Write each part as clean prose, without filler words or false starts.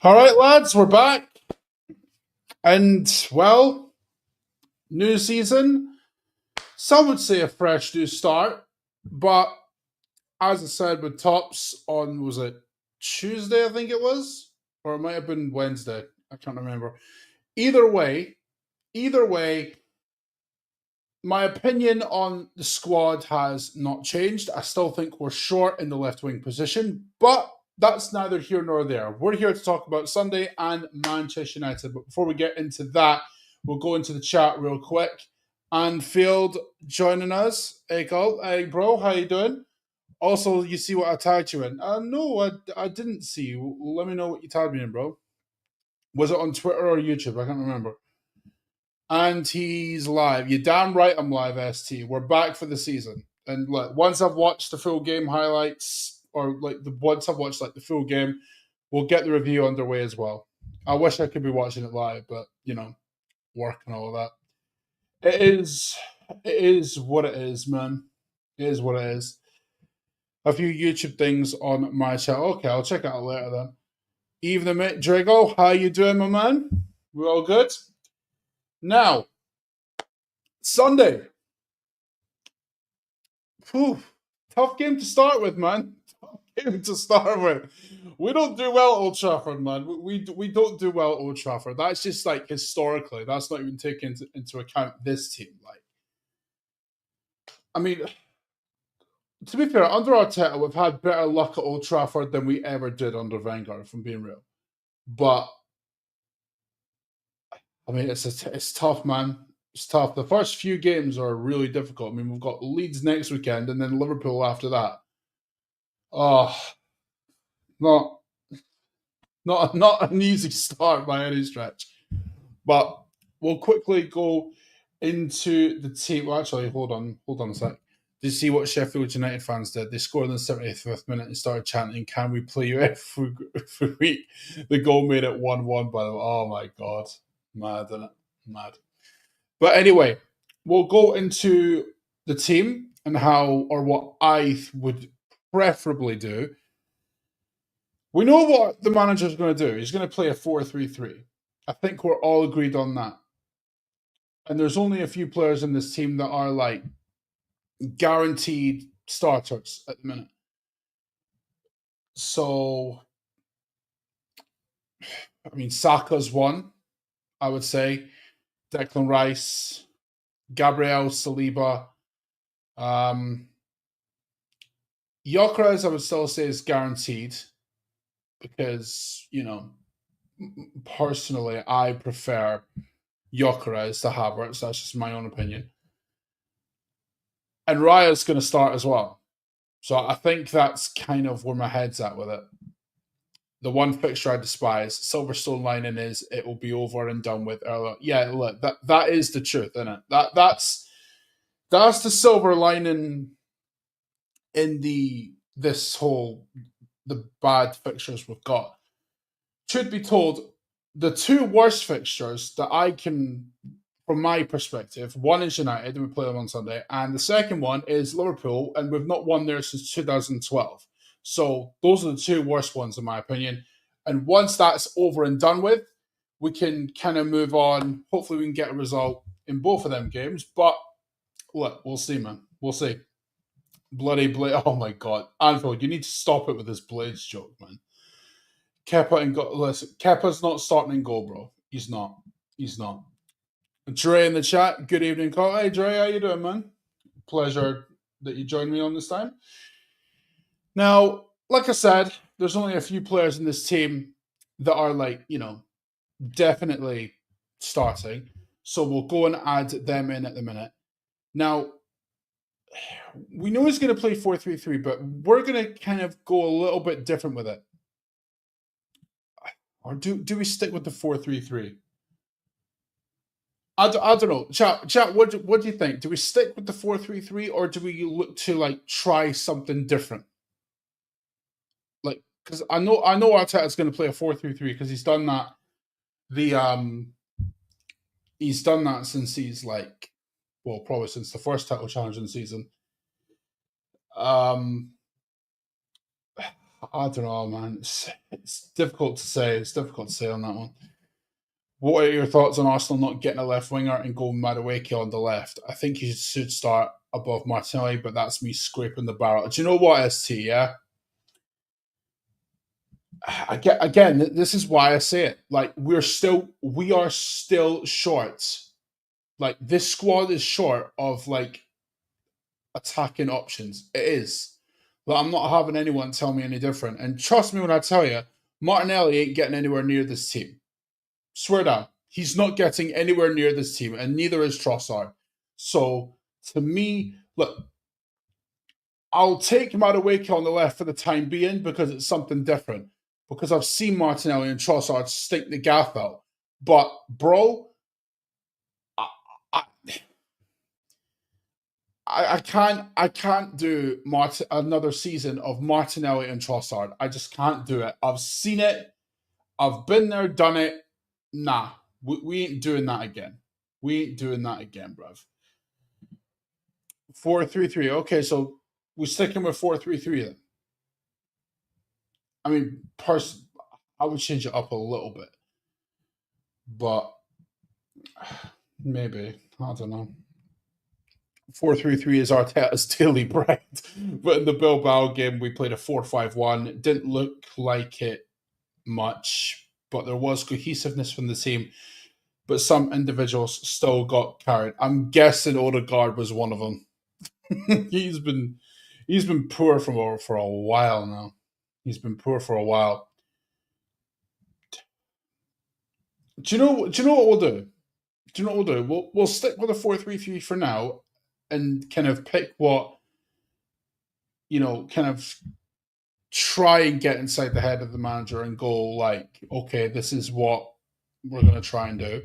All right, lads, we're back. And, well, new season. Some would say a fresh new start. But as I said with Tops on, was it Tuesday, I think it was? Or it might have been Wednesday. I can't remember. Either way, either way, my opinion on the squad has not changed. I still think we're short in the left wing position, but that's neither here nor there. We're here to talk about Sunday and Manchester United. But before we get into that, we'll go into the chat real quick. Anfield joining us. Hey, Carl. Hey, bro. How you doing? Also, you see what I tagged you in? No, I didn't see. Let me know what you tagged me in, bro. Was it on Twitter or YouTube? I can't remember. And he's live. You're damn right I'm live, ST. We're back for the season. And look, once I've watched the full game highlights, or once I've watched the full game, we'll get the review underway as well. I wish I could be watching it live, but work and all of that. It is what it is, man. It is what it is. A few YouTube things on my channel. Okay, I'll check it out later then. Evening, mate. Drago, how you doing, my man? We all good? Now, Sunday. Whew, tough game to start with, man. Tough game to start with. We don't do well at Old Trafford, man. We don't do well at Old Trafford. That's just historically. That's not even taking into account this team. I mean, to be fair, under Arteta, we've had better luck at Old Trafford than we ever did under Wenger, if I'm being real. But I mean, it's tough, man. It's tough. The first few games are really difficult. I mean, we've got Leeds next weekend and then Liverpool after that. Oh, not not an easy start by any stretch. But we'll quickly go into the team. Well, actually, hold on a sec. Did you see what Sheffield United fans did? They scored in the 75th minute and started chanting, "Can we play you every week?" The goal made it 1-1, by the way. Oh my God. Mad, isn't it? Mad. But anyway, we'll go into the team and how, or what I would preferably do. We know what the manager's going to do. He's going to play a 4-3-3. I think we're all agreed on that. And there's only a few players in this team that are guaranteed starters at the minute. So, I mean, Saka's one, I would say. Declan Rice, Gabriel Saliba. Gyökeres, I would still say, is guaranteed because, personally, I prefer Gyökeres to Havertz. That's just my own opinion. And Raya's going to start as well. So I think that's kind of where my head's at with it. The one fixture I despise, Silverstone lining is it will be over and done with earlier. Yeah, look, that is the truth, isn't it? That's the silver lining in the bad fixtures we've got. Truth be told, the two worst fixtures that I can, from my perspective, one is United, and we play them on Sunday, and the second one is Liverpool, and we've not won there since 2012. So those are the two worst ones, in my opinion. And once that's over and done with, we can kind of move on. Hopefully we can get a result in both of them games. But look, we'll see, man. We'll see. Bloody Blade. Oh, my God. Anfield, you need to stop it with this Blades joke, man. Kepa and go. Listen, Kepa's not starting in goal, bro. He's not. He's not. Dre in the chat. Good evening, Carl. Hey, Dre, how you doing, man? Pleasure that you joined me on this time. Now, like I said, there's only a few players in this team that are definitely starting. So we'll go and add them in at the minute. Now, we know he's going to play 4-3-3, but we're going to kind of go a little bit different with it. Or do we stick with the 4-3-3? I don't know. Chat, what do you think? Do we stick with the 4-3-3 or do we look to try something different? Because I know Arteta's going to play a 4-3-3 because he's done that. He's done that since he's probably since the first title challenge in the season. I don't know, man. It's difficult to say. It's difficult to say on that one. What are your thoughts on Arsenal not getting a left winger and going Madueke on the left? I think he should start above Martinelli, but that's me scraping the barrel. Do you know what, ST? Yeah, again, this is why I say it. Like we are still short. Like this squad is short of like attacking options. It is. But I'm not having anyone tell me any different. And trust me when I tell you, Martinelli ain't getting anywhere near this team. Swear down. He's not getting anywhere near this team, and neither is Trossard. So to me, look, I'll take Madueke on the left for the time being because it's something different. Because I've seen Martinelli and Trossard stink the gaff out. But bro, I, I, I can't do another season of Martinelli and Trossard. I just can't do it. I've seen it. I've been there, done it. Nah, we ain't doing that again. We ain't doing that again, bruv. 4-3-3. Okay, so we're sticking with 4-3-3 then. I mean, I would change it up a little bit, but maybe I don't know. 4-3-3 is Arteta's daily bread. But in the Bilbao game, we played a 4-5-1. It didn't look like it much, but there was cohesiveness from the team. But some individuals still got carried. I'm guessing Odegaard was one of them. he's been poor for a while now. He's been poor for a while. Do you know what we'll do? Do you know what we'll do? We'll stick with a 4-3-3 for now, and kind of pick what kind of try and get inside the head of the manager and go like, okay, this is what we're going to try and do,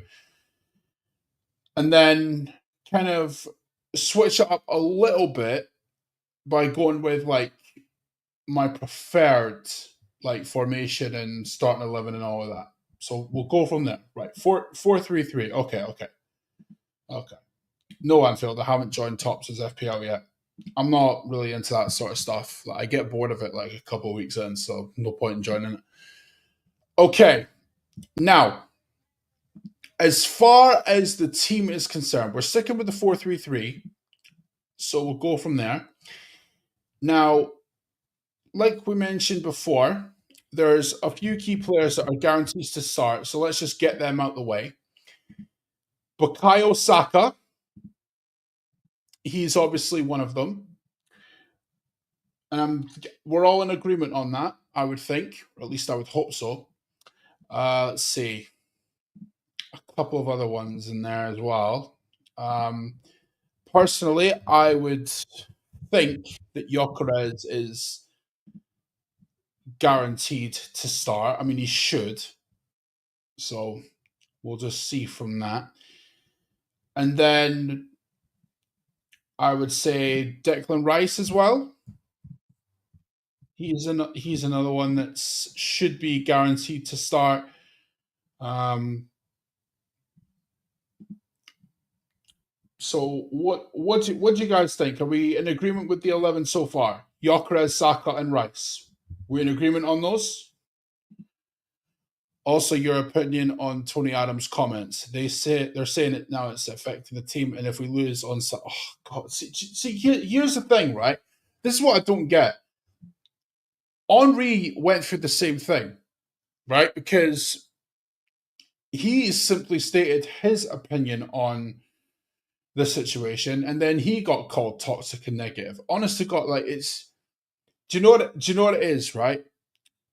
and then kind of switch it up a little bit by going with like my preferred like formation and starting 11 and all of that. So we'll go from there. Right, 4-3-3. Okay. No, Anfield. I haven't joined Tops as FPL yet. I'm not really into that sort of stuff. Like, I get bored of it like a couple of weeks in, so no point in joining it. Okay, now as far as the team is concerned, we're sticking with the 4-3-3, so we'll go from there. Now, like we mentioned before, there's a few key players that are guarantees to start, so let's just get them out the way. Bukayo Saka, he's obviously one of them. And we're all in agreement on that, I would think, or at least I would hope so. Let's see. A couple of other ones in there as well. Personally, I would think that Gyökeres is guaranteed to start. I mean, he should. So we'll just see from that. And then I would say Declan Rice as well. He's another one that should be guaranteed to start. So what do you guys think? Are we in agreement with the 11 so far? Gyökeres, Saka, and Rice. We in agreement on those? Also, your opinion on Tony Adams' comments. They're saying it now. It's affecting the team, and if we lose on, oh god, here's the thing, right? This is what I don't get. Henry went through the same thing, right? Because he simply stated his opinion on the situation, and then he got called toxic and negative. Honest to God, like it's. Do you know what it is, right?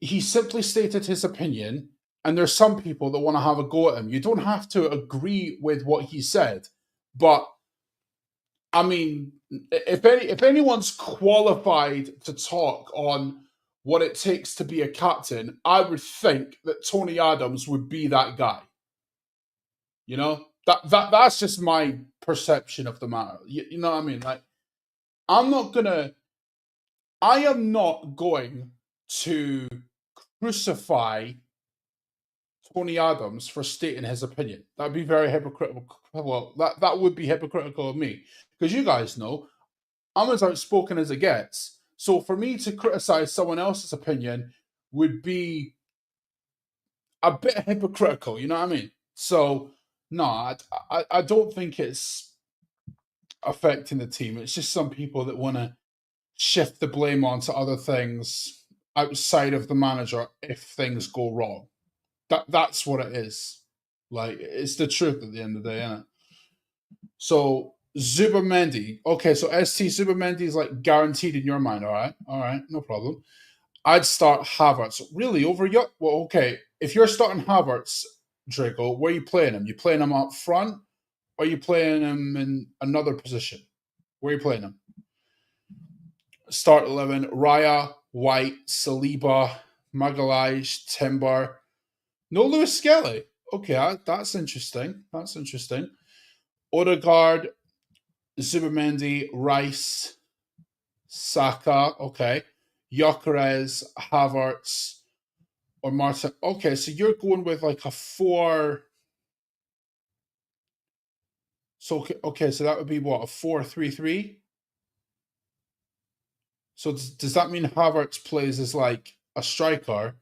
He simply stated his opinion, and there's some people that want to have a go at him. You don't have to agree with what he said, but I mean, if anyone's qualified to talk on what it takes to be a captain, I would think that Tony Adams would be that guy. You know, that's just my perception of the matter. You know what I mean? Like, I am not going to crucify Tony Adams for stating his opinion. That'd be very hypocritical. Well, that would be hypocritical of me, because you guys know I'm as outspoken as it gets. So for me to criticize someone else's opinion would be a bit hypocritical. You know what I mean? So no, I don't think it's affecting the team. It's just some people that want to shift the blame onto other things outside of the manager if things go wrong. That's what it is. Like it's the truth at the end of the day, isn't it? So Zubamendi, okay, so ST Zubamendi is like guaranteed in your mind, all right, no problem. I'd start Havertz. Really over your well, okay. If you're starting Havertz, Draco, where are you playing him? You playing him up front, or are you playing him in another position? Where are you playing him? Start 11: Raya, White, Saliba, Magalhaes, Timber. No Lewis Skelly. Okay, that's interesting. That's interesting. Odegaard, Zubamendi, Rice, Saka. Okay. Gyökeres, Havertz, or Martin. Okay, so you're going with like a four. So okay, so that would be what, a 4-3-3. So does that mean Havertz plays as like a striker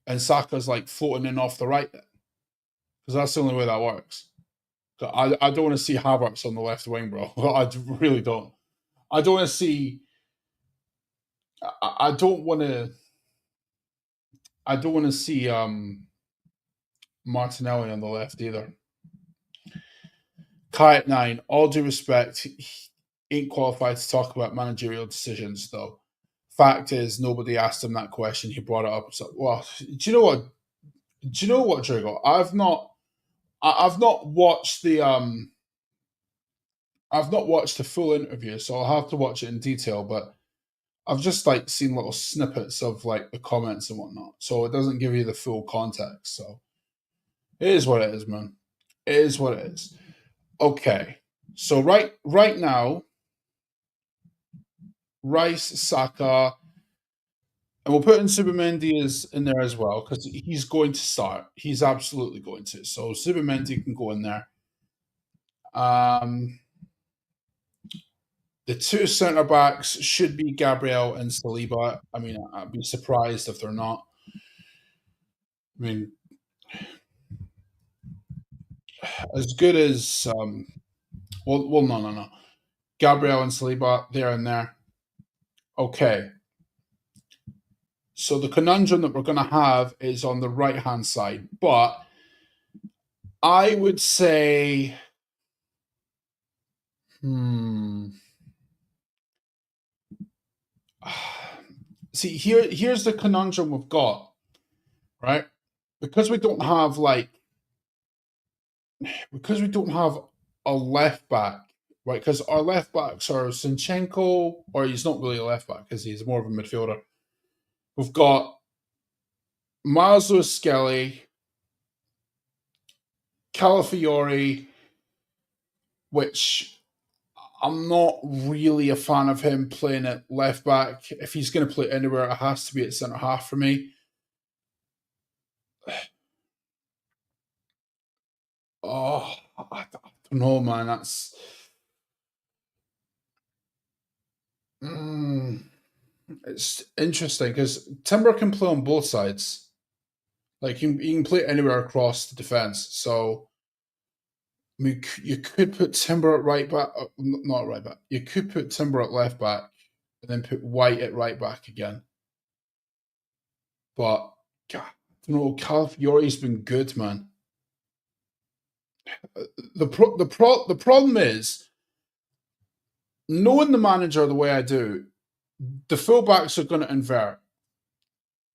and Saka's like floating in off the right? Because that's the only way that works. I don't want to see Havertz on the left wing, bro. I really don't. I don't want to see. I don't want to. I don't want to see Martinelli on the left either. Kai at 9. All due respect, he ain't qualified to talk about managerial decisions, though. Fact is, nobody asked him that question. He brought it up. So, well, do you know what? Do you know what, Drago? I've not watched the I've not watched the full interview, so I'll have to watch it in detail. But I've just like seen little snippets of like the comments and whatnot, so it doesn't give you the full context. So it is what it is, man. It is what it is. Okay, so right now, Rice, Saka, and we'll put in Subamendi is in there as well because he's going to start. He's absolutely going to. So Subamendi can go in there. Um, the two centre backs should be Gabriel and Saliba. I mean, I'd be surprised if they're not. I mean, as good as no. Gabriel and Saliba, there and there. Okay. So the conundrum that we're going to have is on the right hand side, but I would say, hmm. See, here's the conundrum we've got, right? Because we don't have like because we don't have a left back, right? Because our left backs are Sinchenko, or he's not really a left back because he's more of a midfielder. We've got Miles Lewis Skelly, Calafiori, which I'm not really a fan of him playing at left back. If he's going to play anywhere, it has to be at centre half for me. Oh, I don't know, man. That's mm, it's interesting because Timber can play on both sides. Like he can play anywhere across the defense. So I mean, you could put Timber at right back, not right back. You could put Timber at left back, and then put White at right back again. But God, I don't know. Calafiori's been good, man. The problem is knowing the manager the way I do. The fullbacks are going to invert,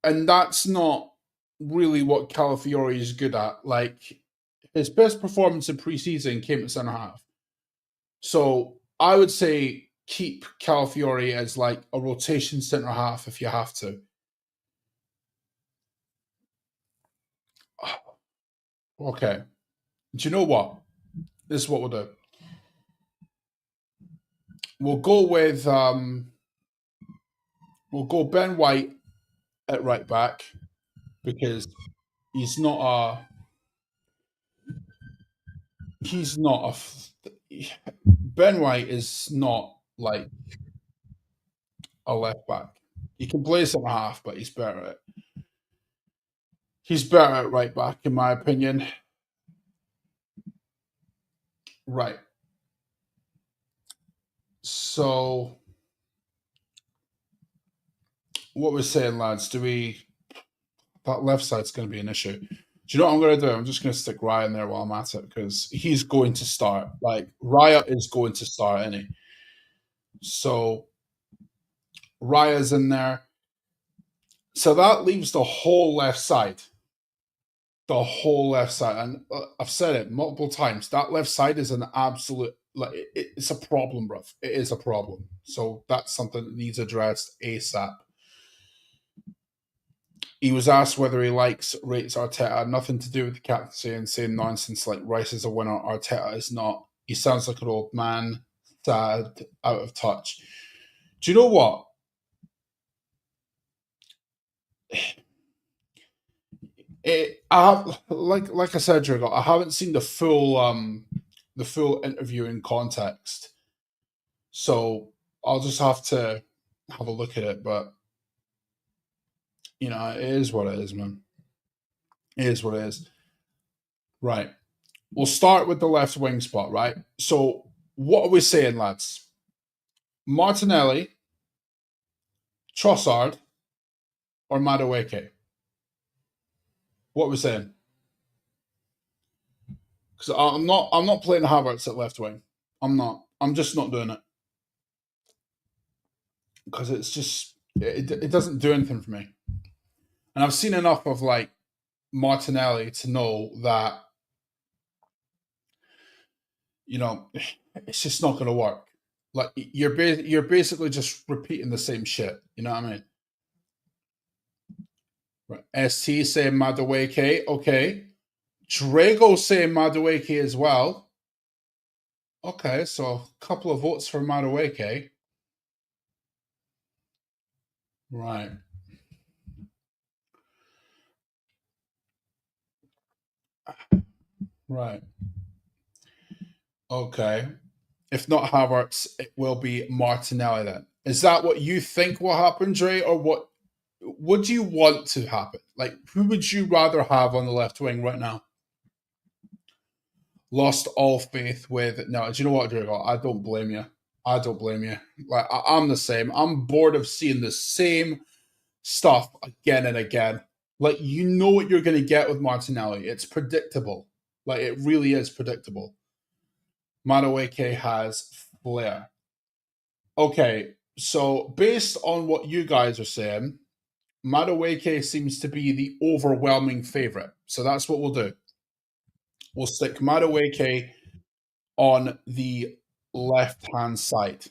and that's not really what Calafiori is good at. Like his best performance in preseason came at centre half. So I would say keep Calafiori as like a rotation centre half if you have to. Okay. Do you know what? This is what we'll do. We'll go with we'll go Ben White at right back because he's not a he's not a Ben White is not like a left back. He can play centre half, but he's better at right back, in my opinion. Right. So what we're saying, lads, that left side's going to be an issue. Do you know what I'm going to do? I'm just going to stick Ryan there while I'm at it because he's going to start. Like Raya is going to start, any. So Raya's in there. So that leaves the whole left side. The whole left side, and I've said it multiple times. That left side is an absolute it's a problem, bruv. It is a problem. So that's something that needs addressed ASAP. He was asked whether he rates Arteta. Nothing to do with the captaincy and saying nonsense like Rice is a winner, Arteta is not. He sounds like an old man, sad, out of touch. Do you know what? I have, like I said, Drago, I haven't seen the full interview in context, so I'll just have to have a look at it. But it is what it is, man. It is what it is. Right. We'll start with the left wing spot, right? So, what are we saying, lads? Martinelli, Trossard, or Madueke? What are we saying? Because I'm not playing Havertz at left wing. I'm not. I'm just not doing it because it's just it doesn't do anything for me. And I've seen enough of like Martinelli to know that it's just not going to work. Like you're basically just repeating the same shit. You know what I mean? Right. ST saying Madueke. Okay. Drago saying Madueke as well. Okay, so a couple of votes for Madueke. Right. Right. Okay. If not Havertz, it will be Martinelli then. Is that what you think will happen, Dre, or what do you want to happen? Like, who would you rather have on the left wing right now? Lost all faith with no. Do you know what, Dre? I don't blame you. I don't blame you. Like I'm the same. I'm bored of seeing the same stuff again and again. Like you know what you're going to get with Martinelli. It's predictable. Like it really is predictable. Madueke has flair. Okay, so based on what you guys are saying, Madueke seems to be the overwhelming favorite. So that's what we'll do. We'll stick Madueke on the left hand side.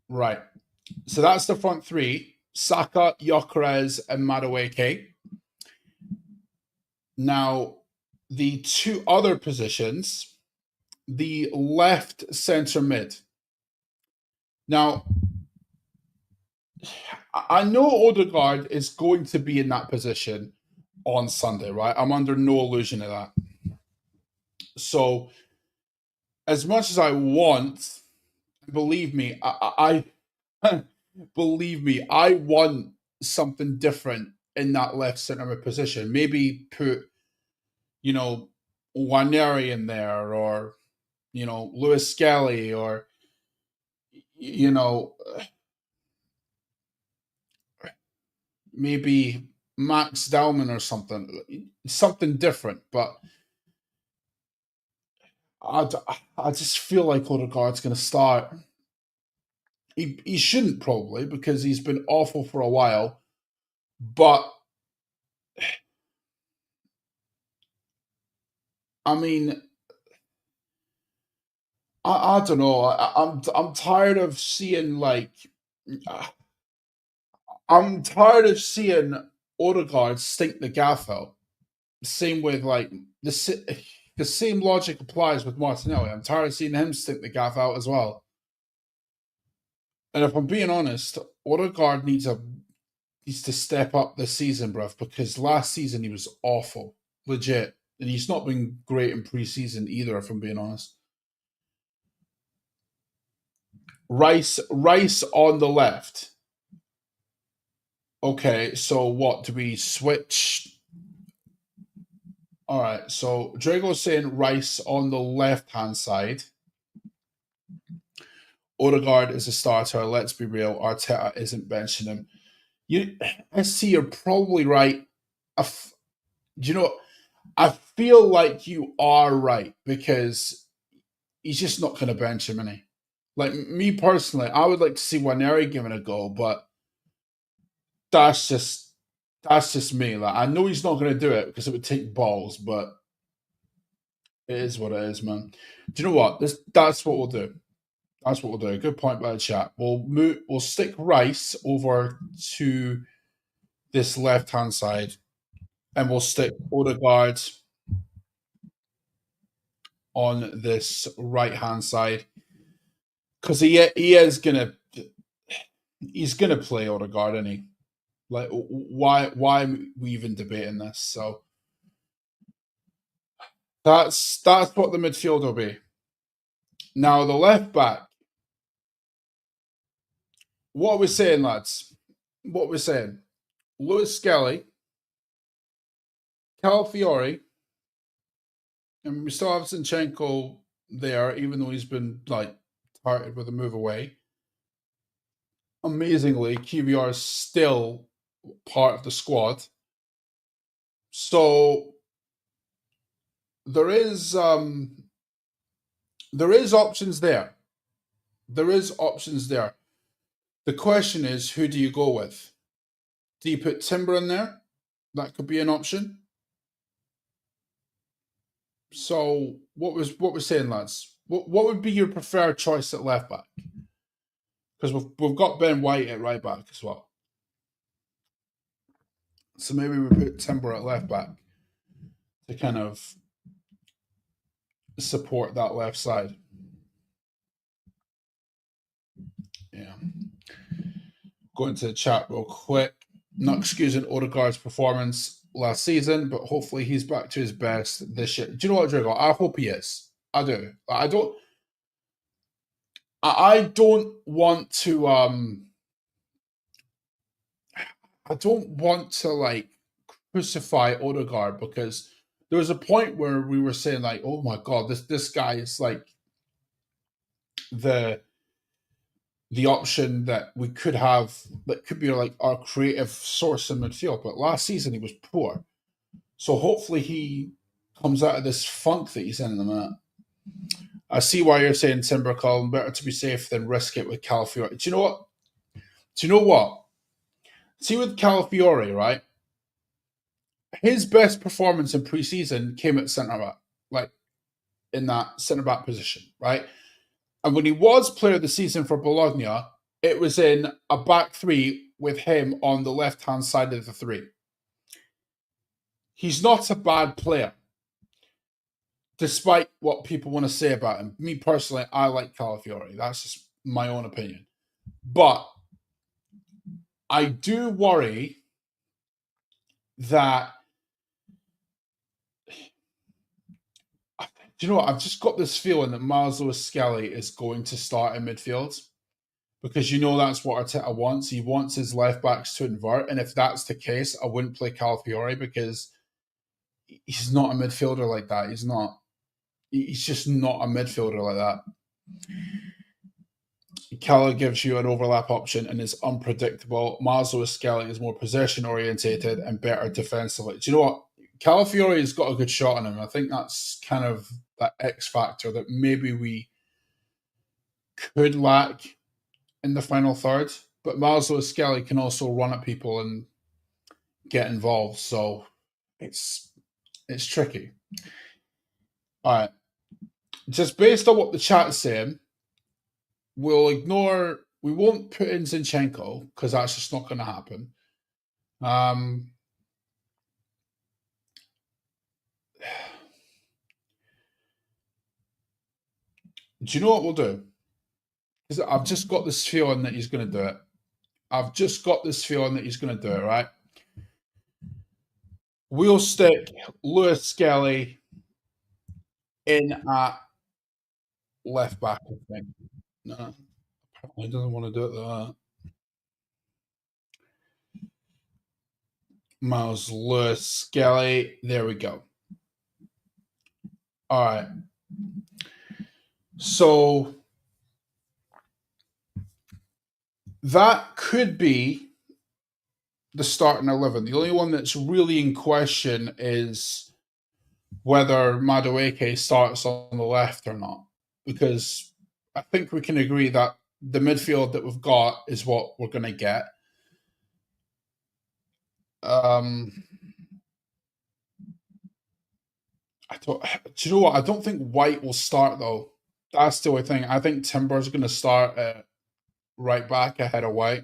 Right. So that's the front three: Saka, Gyökeres, and Madueke. Now, the two other positions, the left centre mid. Now, I know Odegaard is going to be in that position on Sunday, right? I'm under no illusion of that. So, as much as I want, believe me, I believe me, I want something different in that left centre mid position. Maybe put, Waneri in there, or Lewis Skelly, or you know maybe Max Dowman or something different. But I, I just feel like Odegaard's going to start. He shouldn't probably because he's been awful for a while. But I mean, I don't know. I'm tired of seeing I'm tired of seeing Odegaard stink the gaff out. Same with like the same logic applies with Martinelli. I'm tired of seeing him stink the gaff out as well. And if I'm being honest, Odegaard needs to step up this season, bruv, because last season he was awful, legit, and he's not been great in preseason either. If I'm being honest. Rice on the left. Okay, so what do we switch? All right, so Drago's saying Rice on the left hand side. Odegaard is a starter. Let's be real. Arteta isn't benching him. You, SC, you're probably right. Do you know? I feel like you are right because he's just not going to bench him, any. Like me personally, I would like to see Waneri giving a go, but that's just that's just me. Like I know he's not going to do it because it would take balls, but it is what it is, man. Do you know what? That's what we'll do. That's what we'll do. Good point by the chat. We'll stick Rice over to this left hand side, and we'll stick Odegaard on this right hand side because he is gonna he's gonna play Odegaard, isn't he? Like why are we even debating this? So that's what the midfield will be. Now the left back. What are we saying, lads? What are we saying? Lewis Skelly, Calafiori, and we still have Zinchenko there, even though he's been like targeted with a move away. Amazingly, QBR is still part of the squad. So there is options there. There is options there. The question is, who do you go with? Do you put Timber in there? That could be an option. So what we're saying, lads? What would be your preferred choice at left back? Because we've got Ben White at right back as well. So maybe we put Timber at left back to kind of support that left side. Yeah. Going to the chat real quick. Not excusing Odegaard's performance last season, but hopefully he's back to his best this year. Do you know what, Drago? I hope he is. I do. I don't want to I don't want to like crucify Odegaard because there was a point where we were saying like, oh my god, this guy is like the option that we could have that could be like our creative source in midfield. But last season he was poor. So hopefully he comes out of this funk that he's in the minute. I see why you're saying Timber, Colin. Better to be safe than risk it with Calafiori. Do you know what? Do you know what? See with Calafiori, right? His best performance in preseason came at centre back, like in that centre back position, right? And when he was player of the season for Bologna, it was in a back three with him on the left hand side of the three. He's not a bad player, despite what people want to say about him. Me personally, I like Calafiori. That's just my own opinion. But I do worry that. Do you know what? I've just got this feeling that Miles Lewis Skelly is going to start in midfield because you know that's what Arteta wants. He wants his left backs to invert, and if that's the case, I wouldn't play Calafiori because he's not a midfielder like that. He's not. He's just not a midfielder like that. Cala gives you an overlap option and is unpredictable. Miles Lewis Skelly is more possession orientated and better defensively. Do you know what? Calafiori has got a good shot on him. I think that's kind of that X factor that maybe we could lack in the final third. But Miles Lewis Skelly can also run at people and get involved. So it's tricky. All right. Just based on what the chat's saying, we won't put in Zinchenko because that's just not going to happen. Do you know what we'll do? Because I've just got this feeling that he's going to do it. I've just got this feeling that he's going to do it, right? We'll stick Lewis Skelly in at left back, I think. No, He doesn't want to do it that. Miles Lewis Skelly. There we go. All right. So that could be the starting 11. The only one that's really in question is whether Madueke starts on the left or not. Because I think we can agree that the midfield that we've got is what we're going to get. Um, do you know what? I don't think White will start though. That's the only thing. I think Timber's going to start right back ahead of White.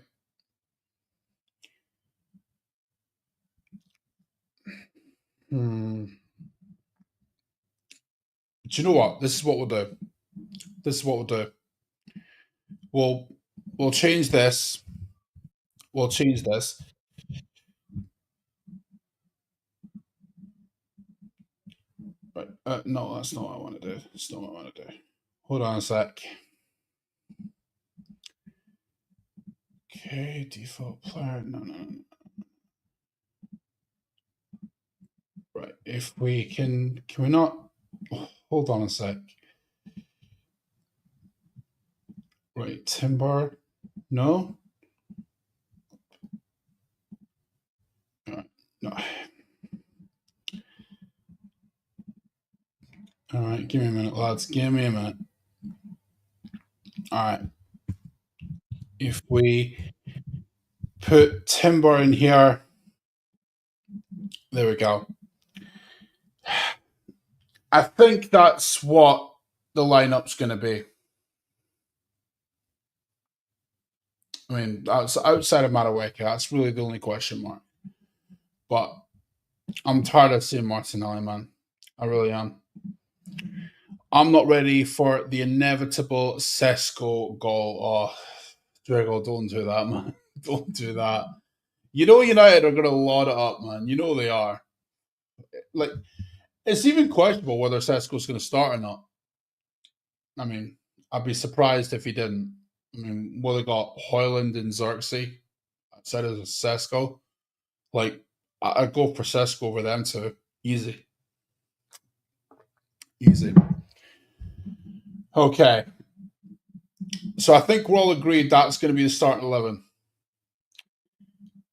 Hmm. Do you know what? This is what we'll do. This is what we'll do. We'll we'll change this. We'll change this. Right. No, that's not what I want to do. That's not what I want to do. Hold on a sec. Okay, default player. No, no, no. Right. If we can we not? Hold on a sec. Right, Timber. No. No. All right, give me a minute, lads. Give me a minute. All right. If we put Timber in here, there we go. I think that's what the lineup's going to be. I mean, that's outside of Maraweka. That's really the only question mark. But I'm tired of seeing Martinelli, man. I really am. I'm not ready for the inevitable Sesko goal. Oh, Drago, don't do that, man. Don't do that. You know United are going to load it up, man. You know they are. Like, it's even questionable whether Sesko's going to start or not. I mean, I'd be surprised if he didn't. I mean, what they got Hoyland and Xerxes outside of Sesko. Like, I'd go for Sesko over them too. Easy. Easy. Okay. So I think we're all agreed that's going to be the starting 11.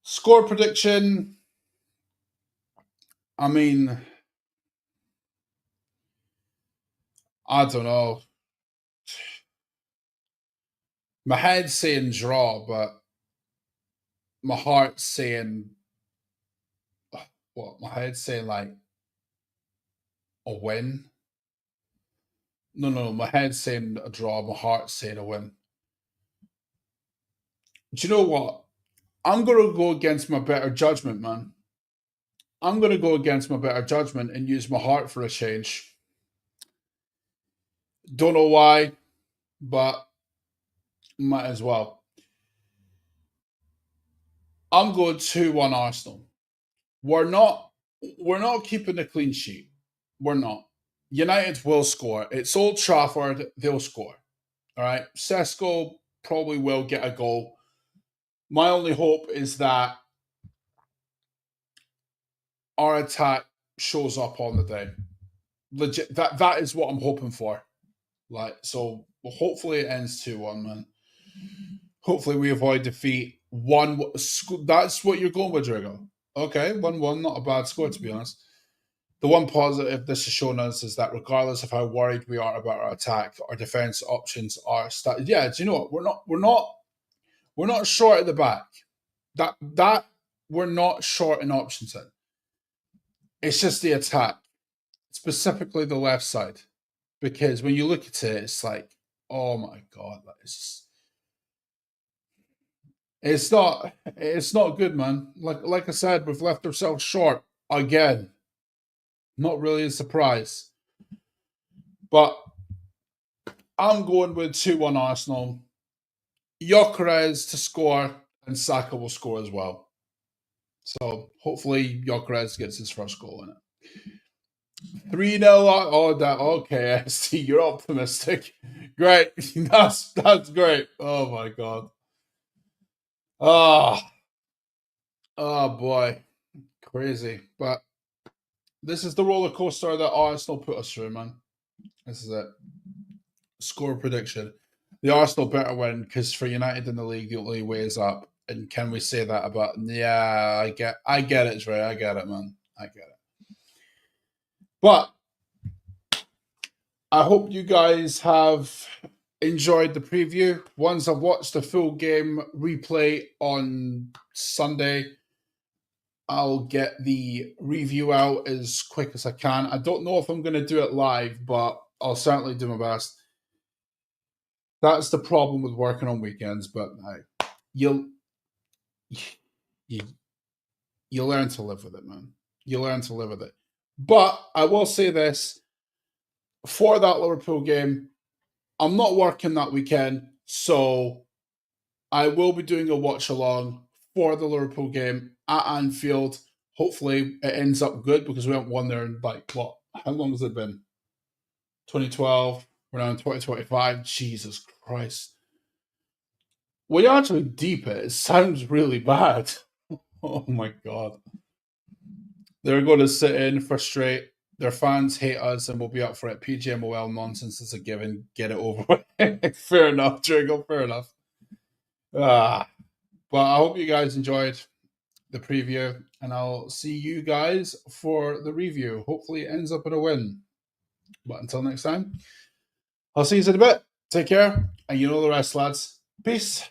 Score prediction. I mean, I don't know. My head's saying draw, but my heart's saying what? My head's saying like a win. No, no, my head's saying a draw. My heart's saying a win. Do you know what? I'm going to go against my better judgment, man. I'm going to go against my better judgment and use my heart for a change. Don't know why, but might as well. I'm going 2-1 Arsenal. We're not we're not keeping a clean sheet. We're not. United will score. It's Old Trafford, they'll score. All right. Sesko probably will get a goal. My only hope is that our attack shows up on the day. Legit that is what I'm hoping for. Like so hopefully it ends 2-1, man. Hopefully we avoid defeat. One that's what you're going with, Drago. Okay, 1-1, not a bad score to be honest. The one positive this has shown us is that regardless of how worried we are about our attack, our defense options are started. Yeah, do you know what? We're not short at the back. That we're not short in options in. It's just the attack, specifically the left side. Because when you look at it, it's like, oh my god, it's not good, man. Like I said, we've left ourselves short again. Not really a surprise. But I'm going with 2-1 Arsenal. Gyökeres to score, and Saka will score as well. So hopefully Gyökeres gets his first goal in it. 3-0. Oh, that okay. I see. You're optimistic. Great. That's great. Oh my god. Oh, oh boy. Crazy. But this is the roller coaster that Arsenal put us through, man. This is it. Score prediction. The Arsenal better win because for United in the league, the only way is up. And can we say that about? Yeah, I get it, Trey. I get it, man. I get it. But I hope you guys have enjoyed the preview. Once I've watched the full game replay on Sunday, I'll get the review out as quick as I can. I don't know if I'm going to do it live, but I'll certainly do my best. That's the problem with working on weekends, but you'll you, you learn to live with it, man. You learn to live with it. But I will say this for that Liverpool game, I'm not working that weekend, so I will be doing a watch along for the Liverpool game at Anfield. Hopefully, it ends up good because we haven't won there in like what? How long has it been? 2012. We're now in 2025. Jesus Christ. When you actually deep it sounds really bad. Oh my god. They're going to sit in, frustrate. Their fans hate us and we'll be up for it. PGMOL nonsense is a given. Get it over with. Fair enough, Jiggle. Fair enough. Ah, but I hope you guys enjoyed the preview, and I'll see you guys for the review. Hopefully, it ends up in a win. But until next time, I'll see you in a bit. Take care, and you know the rest, lads. Peace.